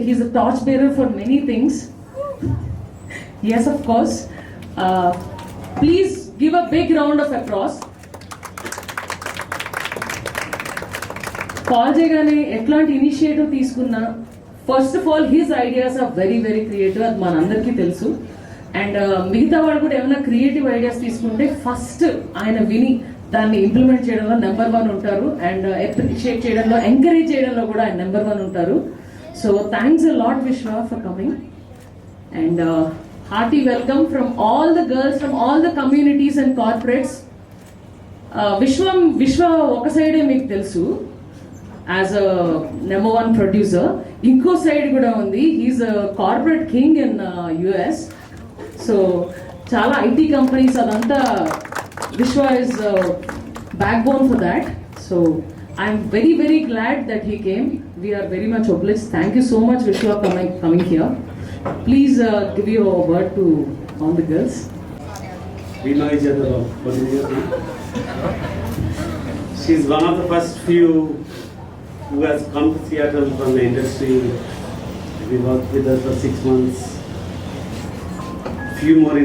he's a torch bearer for many things. Yes, of course. Please give a big round of applause. Call చేయగానే ఎట్లాంటి initiative తీసుకున్నా first of all his ideas are very very creative, అది మనందరికీ తెలుసు. And మిగతా వాళ్ళు కూడా ఏమైనా క్రియేటివ్ ఐడియాస్ తీసుకుంటే ఫస్ట్ ఆయన విని దాన్ని ఇంప్లిమెంట్ చేయడంలో నెంబర్ 1 ఉంటారు. అండ్ అప్రిషియేట్ చేయడంలో, ఎంకరేజ్ చేయడంలో కూడా ఆయన నెంబర్ 1 ఉంటారు. సో థ్యాంక్స్ అ లాట్ విశ్వ for coming. And hearty welcome from all the girls from all the communities and corporates. Vishwa oka side meeku telusu as a number 1 producer, inko side kuda undi, he's a corporate king in US. So chala IT companies adanta Vishwa is backbone for that. So I'm very very glad that he came. We are very much obliged. Thank you so much Vishwa coming here. Please give your word to all the girls. We know each other for years. She's one of the first few who has come to Seattle from the industry. We worked with her for 6 months. Few more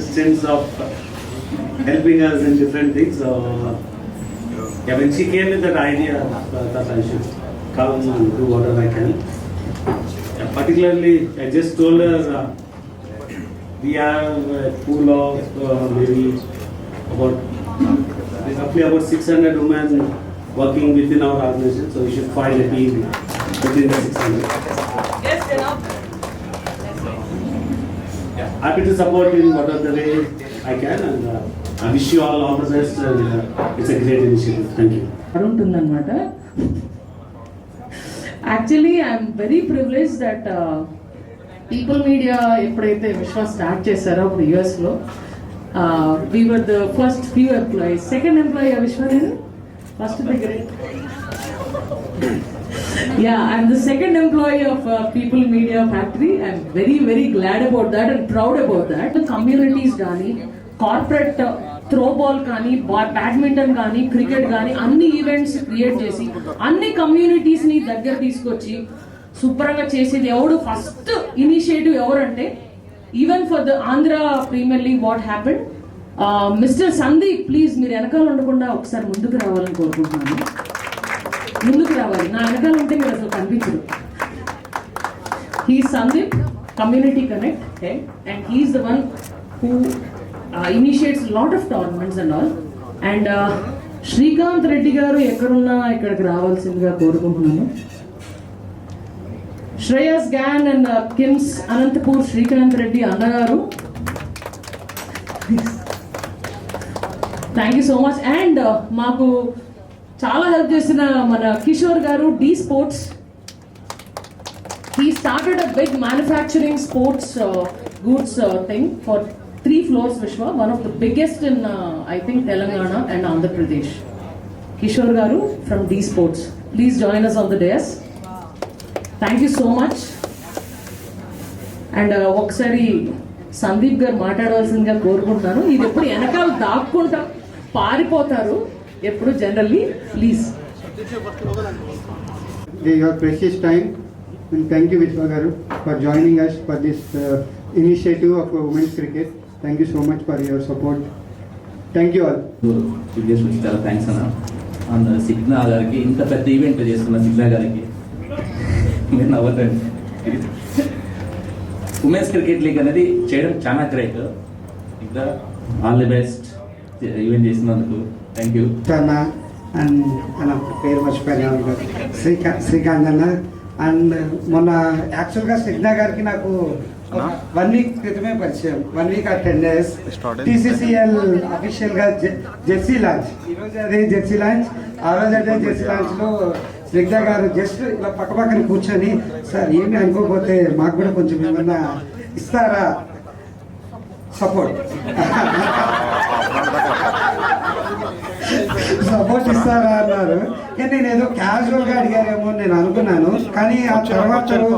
stints of helping us in different things. Yeah, when she came with that idea that I should come and do whatever I can. Particularly, I just told her we have a pool of maybe roughly about 600 women working within our organization, so we should find a team within the 600. Yes, enough. Yeah, happy to support in whatever the way I can, and I wish you all the best. It's a great initiative. Thank you. అడుగుతుందన్నమాట. Actually I'm very privilege that people media ఎప్పుడైతే Vishwa start చేశారో అప్పుడు యూఎస్లో we were the first few employees. Second employee Vishwa నేను first దగ్గర. Yeah, I'm the second employee of People Media Factory. I'm very very glad about that and proud about that. The communities gaani, corporate throwball కానీ, badminton కానీ, cricket కానీ అన్ని events create చేసి అన్ని కమ్యూనిటీస్ని దగ్గర తీసుకొచ్చి సూపర్గా చేసేది ఎవడు ఫస్ట్ ఇనిషియేటివ్ ఎవరంటే, even for the Andhra premier league what happened, mister Sandeep please మీరు వెనకాల ఉండకుండా ఒకసారి ముందుకు రావాలని కోరుకుంటున్నాను. ముందుకు రావాలి, నా వెనకాల ఉంటే మీరు అసలు కనిపించరు. He Sandeep community connect and he is the one who initiates a lot of tournaments and all. And Srikanth Reddy గారు ఎక్కడున్నా ఇక్కడికి రావాల్సిందిగా కోరుకుంటున్నాను. శ్రేయస్ గ్యాన్ అండ్ కిమ్స్ అనంతపూర్ శ్రీకాంత్ రెడ్డి అన్నగారు, thank you so much. And మాకు చాలా హెల్ప్ చేసిన మన కిషోర్ గారు, the sports. He started a big manufacturing sports goods thing for 3 floors, Vishwa, one of the biggest in I think Telangana and Andhra Pradesh. Kishore Garu from D Sports, please join us on the dais. Thank you so much. And ఒకసారి సందీప్ గారు మాట్లాడవలసిందిగా కోరుకుంటున్నాను. ఇది ఎప్పుడు వెనకాల దాక్కుంటా పారిపోతారు ఎప్పుడు generally. Please. Your precious time, and thank you Vishwa Garu for joining us for this initiative of women's cricket. Thank you so much for your support. Thank you all. Previous నుంచి చాలా థ్యాంక్స్ అన్న. And Cigna గారికి, ఇంత పెద్ద event చేస్తున్న Cigna గారికి మీరు నవ్వదండి. Women's cricket league అనేది చేయడం చాలా గ్రేట్. ఇంకా ఆల్ ది బెస్ట్ ఈవెంట్ చేసినందుకు. థ్యాంక్ యూ అన్న. అండ్ అన్న పేరు మర్చిపోయాను, శ్రీకాంత్ అన్న. అండ్ మొన్న యాక్చువల్గా సిగ్నా గారికి నాకు 1 week క్రితమే పరిచయం. 1 week or 10 days TCCL అఫీషియల్గా జెర్సీ లాంచ్. ఈరోజు అదే జెర్సీ లాంచ్. ఆ రోజు అదే జెర్సీ లాంచ్లో స్నిగ్ధ గారు జస్ట్ ఇలా పక్కన కూర్చొని, సార్ ఏమి అనుకోకపోతే మాకు కూడా కొంచెం ఏమన్నా ఇస్తారా సపోర్ట్ ఇస్తారా అన్నారు. కానీ నేను ఏదో క్యాజువల్గా అడిగారేమో అని నేను అనుకున్నాను. కానీ ఆ తర్వాత రోజు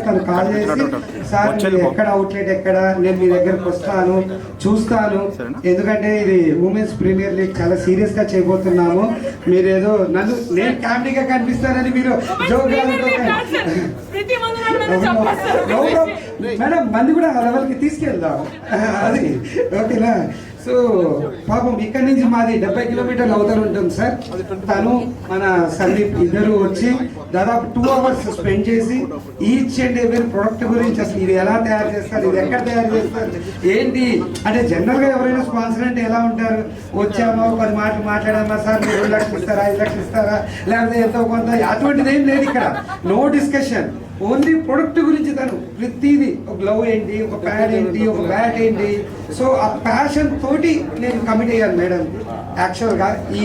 తను కాల్ చేసి, సార్ మీరు ఎక్కడ అవుట్లెట్ ఎక్కడ, నేను మీ దగ్గరకు వస్తాను చూస్తాను, ఎందుకంటే ఇది ఉమెన్స్ ప్రీమియర్ లీగ్ చాలా సీరియస్ గా చేయబోతున్నాము, మీరేదో నేను కామెడీగా కనిపిస్తానని మీరు మేడం మంది కూడా ఆ లెవెల్కి తీసుకెళ్దాం అది ఓకేనా. సో పాపం ఇక్కడి నుంచి మాది 70 కిలోమీటర్లు అవతల ఉంటుంది సార్. తను మన సందీప్ ఇద్దరు వచ్చి దాదాపు 2 hours స్పెండ్ చేసి ఈచ్ అండ్ ఎవరి ప్రొడక్ట్ గురించి, అసలు ఇది ఎలా తయారు చేస్తారు, ఇది ఎక్కడ తయారు చేస్తారు ఏంటి అంటే, జనరల్గా ఎవరైనా స్పాన్సర్ అంటే ఎలా ఉంటారు, వచ్చామో 10 మాటలు మాట్లాడామా, సార్ మీరు 2 లక్షలు ఇస్తారా 5 లక్షలు ఇస్తారా లేకపోతే ఎంతో కొంత, అటువంటిది ఏం లేదు ఇక్కడ. నో డిస్కషన్, ఓన్లీ ప్రొడక్ట్ గురించి తను ప్రతిదీ, ఒక గ్లవ్ ఏంటి, ఒక ప్యాడ్ ఏంటి, ఒక బ్యాట్ ఏంటి. సో ఆ ప్యాషన్ తోటి నేను కమిట్ అయ్యాను మేడం యాక్చువల్గా ఈ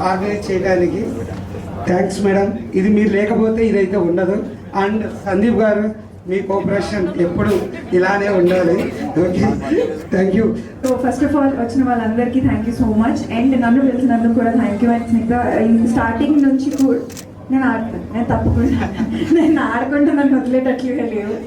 ఆర్గనైజ్ చేయడానికి. థ్యాంక్స్ మేడం, ఇది మీరు లేకపోతే ఇదైతే ఉండదు. అండ్ సందీప్ గారు మీ కోఆపరేషన్ ఎప్పుడు ఇలానే ఉండాలి. Okay, thank you. So first of all వచ్చిన వాళ్ళందరికీ thank you so much. And నన్ను పిలిచినందుకు కూడా thank you. And Snigdha starting నుంచి కూడా నేను ఆడతాను, నేను తప్పకుండా నేను ఆడకుండా నన్ను వదిలేటట్లుగా లేవు.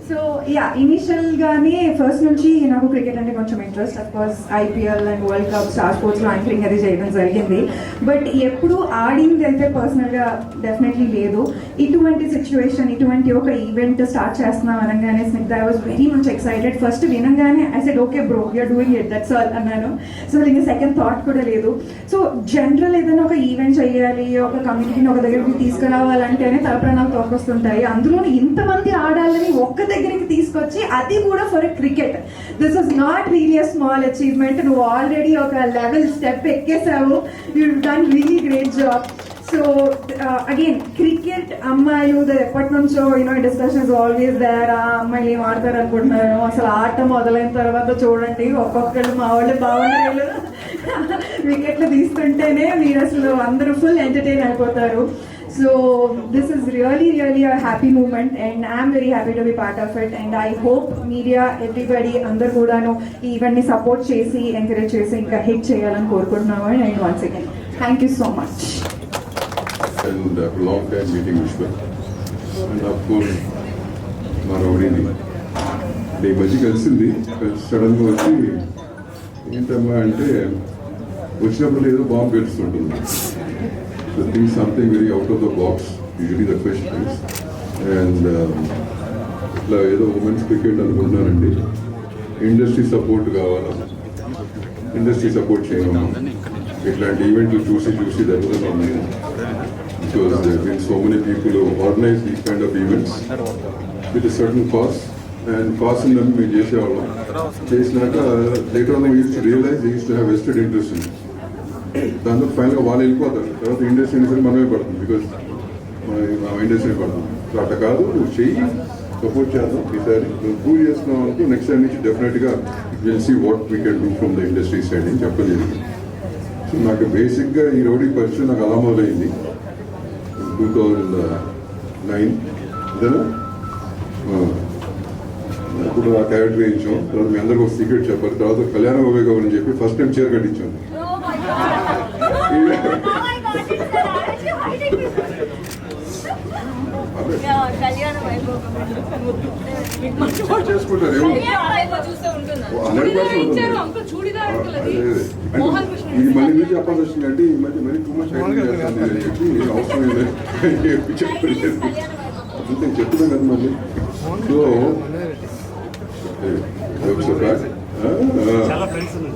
సో యా, ఇనిషియల్గానే ఫస్ట్ నుంచి నాకు క్రికెట్ అంటే కొంచెం interest. Of course IPL and world cup, star స్పోర్ట్స్లో యాంకరింగ్ అది చేయడం జరిగింది. బట్ ఎప్పుడు ఆడింది అయితే పర్సనల్గా డెఫినెట్లీ లేదు. ఇటువంటి సిచ్యువేషన్, ఇటువంటి ఒక ఈవెంట్ స్టార్ట్ చేస్తున్నాం అనగానే Snigdha I was very much excited. First వినగానే I said okay bro, you're doing it, that's all అన్నాను. సో ఇంకా సెకండ్ థాట్ కూడా లేదు. సో జనరల్ ఏదైనా ఒక ఈవెంట్ చేయాలి, ఒక కమ్యూనిటీని ఒక దగ్గరికి తీసుకురావాలంటేనే తలప్రాణాలు తోకొస్తుంటాయి. అందులో ఇంతమంది ఆడాలని ఒక్క దగ్గరికి తీసుకొచ్చి, అది కూడా for cricket. This was not really a small achievement. నువ్వు ఆల్రెడీ ఒక లెవెల్ స్టెప్ ఎక్కేసావు. You done really great job. So again cricket అమ్మాయిలు ఎప్పటి నుంచో డిస్కషన్ ఇస్ ఆల్వేస్ దేర్. ఆ అమ్మాయిలు ఏం ఆడతారు అనుకుంటున్నారు, అసలు ఆట మొదలైన తర్వాత చూడండి ఒక్కొక్కళ్ళు మా వాళ్ళు బాగుండేళ్ళు వికెట్లు తీసుకుంటేనే మీరు అసలు అందరూ ఫుల్ ఎంటర్టైన్ అయిపోతారు. So this is really a happy moment and I am very happy to be part of it, and I hope media everybody అందరూ కూడాను ఈ ఈవెంట్ ని సపోర్ట్ చేసి ఎంకరేజ్ చేసి ఇంకా హిట్ చేయాలని కోరుకుంటున్నాము. And once again thank you so much. And after a long time meeting Vishwa, and of course మా రౌడీని ఈ మధ్య కలిసింది. సడన్గా వచ్చి ఏంటమ్మా అంటే, వచ్చినప్పుడు ఏదో bomb పెడుతుంటుంది. So think something very out of the box, usually the question is. And ఇట్లా ఏదో ఉమెన్స్ క్రికెట్ అనుకుంటున్నానండి, ఇండస్ట్రీ సపోర్ట్ కావాలా, ఇండస్ట్రీ సపోర్ట్ చేయమన్నా, ఇట్లాంటి ఈవెంట్లు చూసి జరుగుతున్నాం నేను. Because there have been so many people who organize these kind of events with a certain cost, and cost in them మేము చేసేవాళ్ళం. చేసినాక later on we used to realize they used to have vested interest in it. దాంతో ఫైనల్గా వాళ్ళు వెళ్ళిపోతారు. తర్వాత industry మనమే పడుతుంది, బికాజ్ మా ఇండస్ట్రీ పడుతుంది. సో అట్లా కాదు, నువ్వు చెయ్యి, సపోర్ట్ చేద్దాం. ఈసారి నువ్వు ప్రూవ్ చేస్తున్నావు అనుకో, నెక్స్ట్ టైం నుంచి డెఫినెట్గా will see what we can do from the industry side అని చెప్పలేదు. సో నాకు బేసిక్గా ఈ రౌడీ పరిచయం నాకు అలా మొదలైంది 2009. ఇదేనా అప్పుడు ఆ క్యారెక్టర్ వేయించాం. తర్వాత మీ అందరికీ ఒక సీక్రెట్ చెప్పారు. తర్వాత కళ్యాణ వివేకం అని చెప్పి ఫస్ట్ టైం చీర కట్టించాం. చేసుకుంటారు ఇది మళ్ళీ మీరు చెప్పాల్సి వచ్చిందంటే ఈ మధ్య మరీ టూ మచ్ చేస్తుంది అని చెప్పి అవసరం చెప్పలేదు. నేను చెప్తున్నాను కదా మళ్ళీ. సో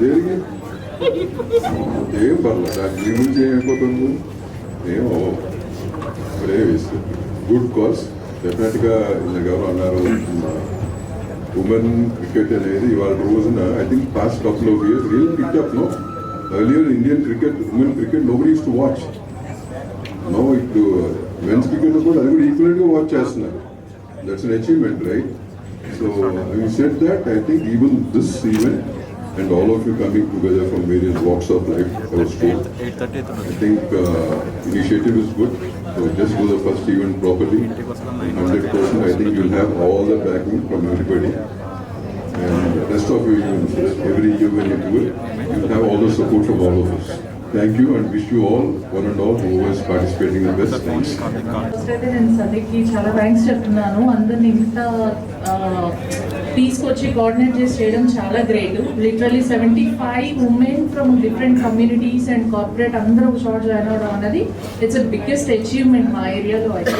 దేనికి ఏం పర్లేదు, దాని మీ నుంచి ఏమైపోతుంది ఏమో ఇప్పుడే వేస్తుంది. గుడ్ కాజ్ డెఫినెట్గా ఎవరు అన్నారు, ఉమెన్ క్రికెట్ అనేది ఇవాళ రోజున I think past couple of years real pickup. No earlier Indian cricket, women cricket nobody use to watch. No ఇప్పుడు మెన్స్ క్రికెట్ కూడా అది కూడా ఈక్వల్గా వాచ్ చేస్తున్నారు. That's an achievement, right? So having said that, I think even this event and all of you coming together from various walks of life, I was told, I think initiative is good. So just do the first event properly. 100%, I think you'll have all the backing from everybody. And the rest of your events, every year when you do it, you'll have all the support from all of us. Thank you and wish you all, one and all, who was participating the best. Thanks. First అయితే నేను సందీప్కి చాలా thanks చెప్తున్నాను. అందరిని ఇంత తీసుకొచ్చి coordinate చేసి చేయడం చాలా great. Literally 75 women from different communities and corporate అందరూ ఒక షార్ట్ జాయిన్ అవడం అనేది ఇట్స్ అ బిగ్గెస్ట్ అచీవ్మెంట్ మా ఏరియాలో అయితే.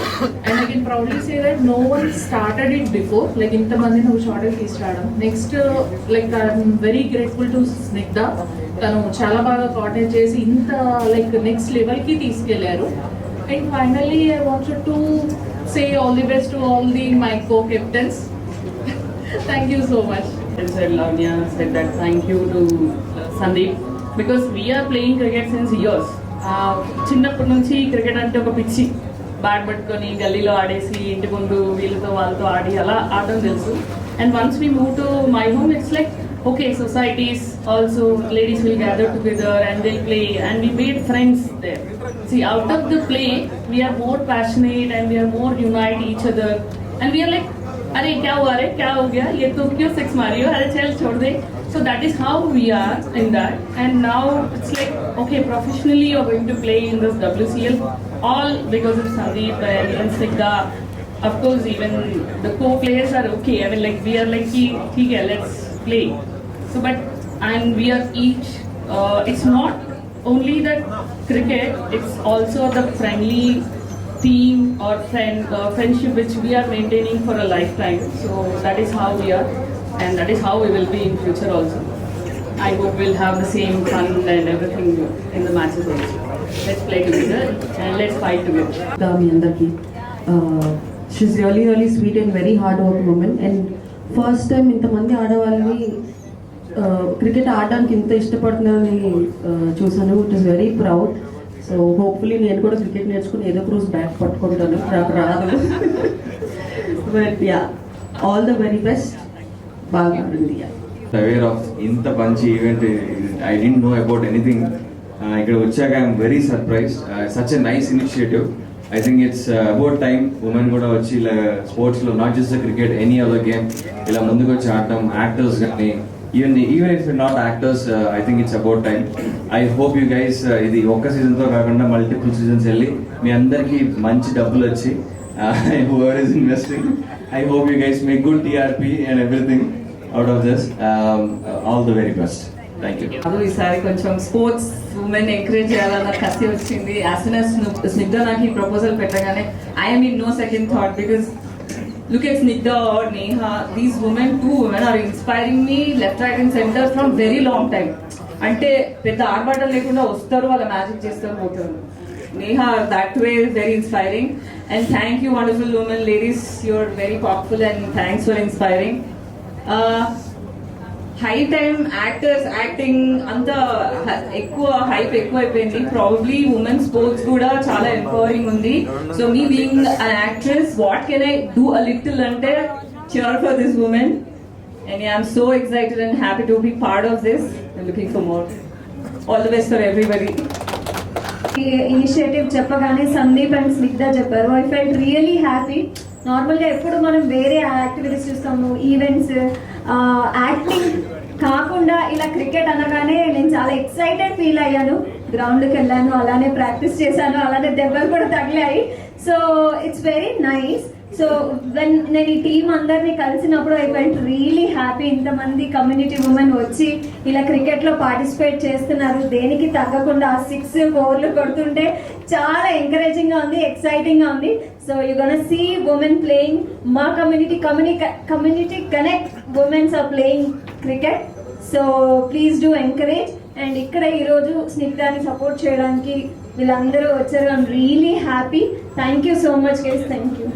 And I can proudly say that no one started it before, like ఇంతమందిని ఒక షార్ట్కి తీసుకురావడం. Next like I'm very grateful to Snigdha, తను చాలా బాగా కోఆర్డినేట్ చేసి ఇంత లైక్ నెక్స్ట్ లెవెల్కి తీసుకెళ్లారు. And finally I wanted to say all the best to all the my co-captains. Thank you so much. And said Lavanya said that thank you to Sandeep because we are playing cricket since years. చిన్నప్పటి నుంచి cricket అంటే ఒక పిచ్చి, bat పట్టుకొని గల్లీలో ఆడేసి ఇంటి ముందు వీళ్ళతో వాళ్ళతో ఆడి అలా ఆడడం తెలుసు. And once we move to my home it's like okay, societies also, ladies will gather together and they'll play and we made friends there. See, out of the play we are more passionate and we are more unite each other and we are like, अरे क्या हुआ रे, क्या हो गया, ये तो क्यों सिक्स मारी हो, अरे चल छोड़ दे. So that is how we are in that. And now it's like, okay, professionally you're going to play in this WCL, all because of Sandeep and even Snigdha. Of course, even the co-players are okay. I mean, like we are like, okay, let's play. So, but and we are each. It's not only that cricket; it's also the friendly team or friendship which we are maintaining for a lifetime. So that is how we are, and that is how we will be in future also. I hope we'll have the same fun and everything in the matches also. Let's play together and let's fight together. మీ అందరికి she is really really sweet and very hard work women. And first time ఇంతమంది ఆడవాళ్ళని cricket ఆడడానికి ఇంత ఇష్టపడుతున్నారని చూసాను. It is very proud. So hopefully నేను కూడా క్రికెట్ నేర్చుకుని ఏదో ఒక రోజు బ్యాట్ పట్టుకుంటాను, నాకు రాదు. But yeah, all the very best. బాగా ఆడింది. అవేర్ ఆఫ్ ఇంత మంచి event I don't know about anything. ఇక్కడ వచ్చాక I'm very surprised. Such a nice initiative. I think it's about time women కూడా వచ్చి ఇలా స్పోర్ట్స్లో not just cricket any other game ఇలా ముందుకు వచ్చి ఆడటం. యాక్టర్స్ కానీ even if not actors, I think it's about time. I hope you guys ఇది ఒక్క సీజన్తో కాకుండా మల్టిపుల్ సీజన్స్ వెళ్ళి మీ అందరికీ మంచి డబ్బులు వచ్చి whoever is investing, I hope you guys make good TRP and everything out of this. All the very best. Thank you. ఈసారి కొంచెం స్పోర్ట్స్ ఉమెన్ ఎంకరేజ్ చేయాలన్న కసి వచ్చింది. యాజ్ సూన్ యాజ్ స్నిగ్ధ నాకు ఈ ప్రపోజల్ పెట్టగానే I'm in no second thought because look at Snigdha or Neha, these women, two women are inspiring me left, right and center from very long time. అంటే పెద్ద ఆర్భాటం లేకుండా వస్తారు, వాళ్ళ మ్యాజిక్ చేస్తారు, పోతారు. Neha that way is very inspiring and thank you wonderful women, ladies, you're very powerful and thanks for inspiring. High time actors acting అంతా ఎక్కువ హైప్ ఎక్కువైపోయింది. ప్రాబబ్లీ ఉమెన్ స్పోర్ట్స్ కూడా చాలా ఎంపవరింగ్ ఉంది. So me being an actress, what can I do a little అంటే cheer for this woman and yeah, I'm so excited and happy to be part of this. I'm looking for more. All the best for everybody. ఈ initiative చెప్పగానే Sandeep and Snigdha చెప్పారు. I felt really happy. నార్మల్గా ఎప్పుడు మనం వేరే activities చూస్తాము, events, acting కాకుండా ఇలా క్రికెట్ అనగానే నేను చాలా ఎక్సైటెడ్ ఫీల్ అయ్యాను. గ్రౌండ్కి వెళ్ళాను, అలానే ప్రాక్టీస్ చేశాను, అలానే దెబ్బలు కూడా తగిలాయి. So it's very nice. So నేను ఈ టీం అందరినీ కలిసినప్పుడు ఐ ఫెల్ట్ రియలీ హ్యాపీ. ఇంతమంది కమ్యూనిటీ ఉమెన్ వచ్చి ఇలా క్రికెట్లో పార్టిసిపేట్ చేస్తున్నారు, దేనికి తగ్గకుండా 6 4 కొడుతుంటే చాలా ఎంకరేజింగ్గా ఉంది, ఎక్సైటింగ్గా ఉంది. So you gonna see women playing. మా community connect women's are playing cricket. So please do encourage. And ఇక్కడ ఈరోజు స్నిగ్ధాని సపోర్ట్ చేయడానికి వీళ్ళందరూ వచ్చారు. I'm really happy. Thank you so much guys. Thank you.